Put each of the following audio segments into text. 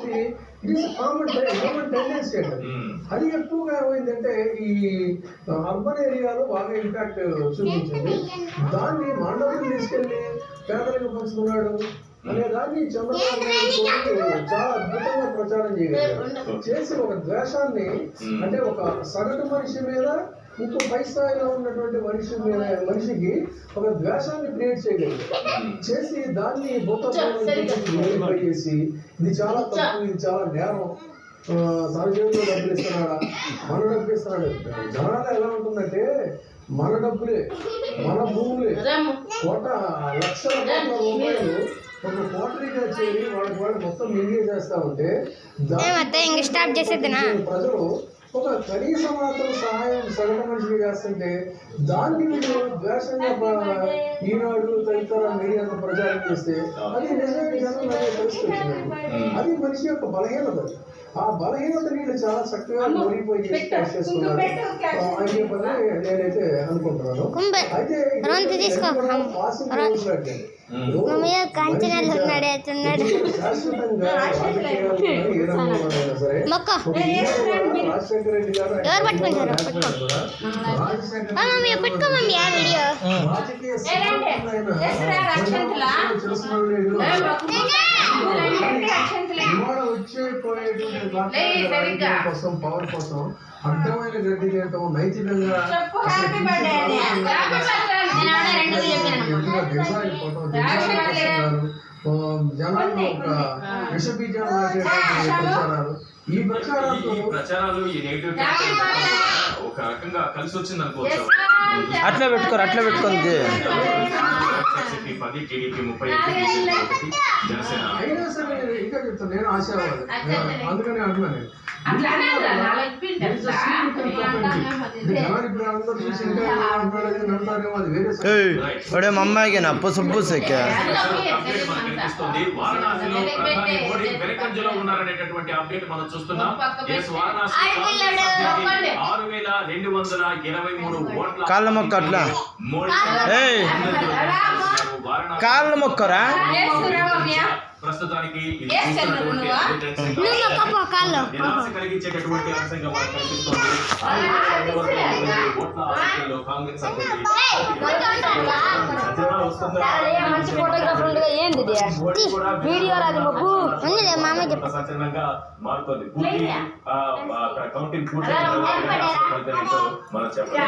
కాబట్టి it is common tendency అండి. అది ఎక్కువగా ఏమైందంటే ఈ అర్బన్ ఏరియాలో బాగా ఇంపాక్ట్ చూపించింది. దాన్ని మండపం తీసుకెళ్లి పేదలకు పంచుతున్నాడు అనే దాన్ని చంద్రబాబు నాయుడు చాలా అద్భుతంగా ప్రచారం చేయగలిగారు. చేసి ఒక ద్వేషాన్ని అంటే ఒక సగటు మనిషి మీద ఇంకో పై స్థాయిలో ఉన్నటువంటి మనిషికి ఒక ద్వేషాన్ని క్రియేట్ చేయగలిగారు. చేసి దాన్ని భూతత్వం చేసి ఇది చాలా తప్పు, ఇది చాలా నేరం, తన చేతిలో డబ్బులు ఇస్తున్నాడా, మన డబ్బులు ఇస్తున్నాడు. జనాలు ఎలా ఉంటుందంటే మన డబ్బులే, మన భూములే, లక్షల కోట్ల రూపాయలు ఒక కోటరీగా చేరి వాళ్ళు మొత్తం ఎంగేజ్ చేస్తా ఉంటే ప్రజలు ఒక కనీస మాత్రం సహాయం సగటు మనిషికి చేస్తుంటే దాన్ని వీళ్ళు ద్వేషంగా ఈనాడు తదితర మీడియాను ప్రచారం చేస్తే అది నిజంగా జనం పరిస్థితి వచ్చింది. అది మనిషి యొక్క బలహీనత. ఆ బలహీనత వీళ్ళు చాలా చక్కగా ఓడిపోయి చేస్తున్నారు అనే పని నేనైతే అనుకుంటున్నాను. అయితే శాశ్వతంగా ఏ రంగంలోనైనా సరే రాజశేఖర రెడ్డి గారు కోసం పవర్ కోసం అర్థమైన గడ్డి తినటం, నైతికంగా జనాల్లో ఒక విషబీజాలు ప్రచారాలు, ఈ ప్రచారాలు ఒక రకంగా కలిసి వచ్చింది అనుకోవచ్చు. అట్లా పెట్టుకోండి. అయినా సరే ఇంకా చెప్తాను, నేను ఆశావాది, అందుకని అంటున్నాను. అమ్మాయికి నప్పు సుబ్బు ఉన్నారనేటటువంటి అప్డేట్ మనం చూస్తున్నాం. 6223 ఓట్ల కాళ్ళ మొక్క అట్లా కాళ్ళ మొక్కరా ప్రస్తుతానికి కలిగించేటటువంటి అంశంగా మనకు కనిపిస్తోంది. కాంగ్రెస్ సంచలనంగా మారుతోంది. కౌంటింగ్ పూర్తి మనం చెప్పాలి.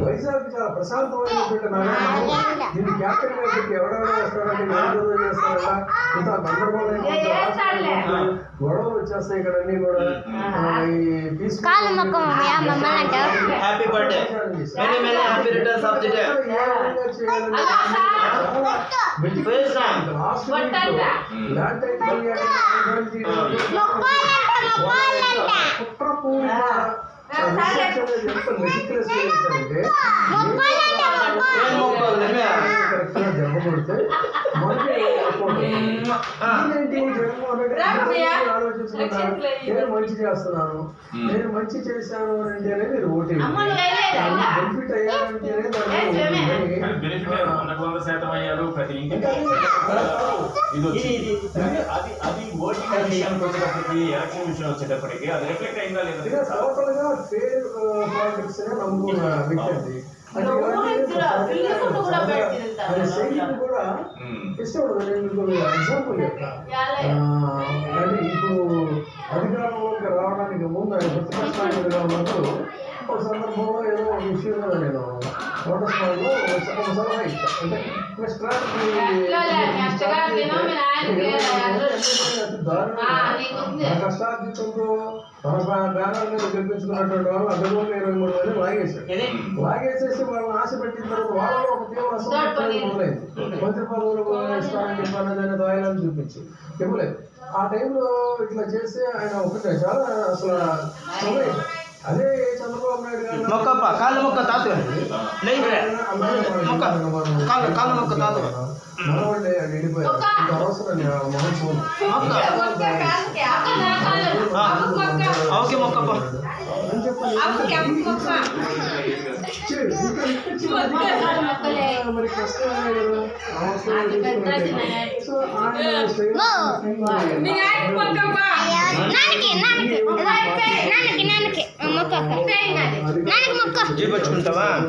వైజాగ్ చాలా ప్రశాంతమైన దీన్ని క్యాపిటల్ గా పెట్టి ఎవరెవరో వస్తారంటే చేస్తారా, ఇంత గందరగోళం గొడవలు వచ్చేస్తాయి ఇక్కడ అన్ని కూడా. మంచి చేస్తున్నాను, నేను మంచి చేశాను అంటేనే మీరు ఓటింగ్ బెనిఫిట్ అయ్యారంటేనే ఎలక్షన్ విషయం వచ్చేటప్పటికి అది రిఫ్లెక్ట్ అయిందా లేదా? టోటల్ గా ఫేర్ పాలిటిక్స్ నమ్ముకున్న వ్యక్తి అండి. కూడా ఇష్టపడదు. నేను ఎగ్జాంపుల్ చెప్తా. అంటే ఇప్పుడు అధికారంలోకి రావడానికి ముందు ఆయన ప్రతిపక్షాధికారిగా ఉన్నప్పుడు ఒక సందర్భంలో ఏదో ఒక విషయం మీద నేను నోటీస్ లో ఒక సలహా ఇచ్చాను. అంటే కష్టార్జితంతో తన బ్యానర్ మీద గెలిపించుకున్నటువంటి వాళ్ళు 23,000 లాగేసేసి వాళ్ళని ఆశ పెట్టిన తర్వాత వాళ్ళలో ఒక తీవ్ర అసంతృప్తి మొదలైంది. మంత్రి పదవులు ఇస్తానని చెప్పాలని దాయాలని చూపించి ఇవ్వలేదు. ఆ టైంలో ఇట్లా చేస్తే ఆయన ఒకటే చాలా అసలు సమయం అదే చంద్రబాబు నాయుడు గారు మొక్కప్ప కాళ్ళు మొక్క తాత లేదు మొక్క కాళ్ళు మొక్క తాత మనవాళ్ళే అది వెళ్ళిపోయారు ఇంకా అవసరం మొహం చూడు ఓకే మొక్కప్ప అని చెప్పాలి మరి కష్టమే కదా అవసరం సో చూపించుకుంటావా ఆయన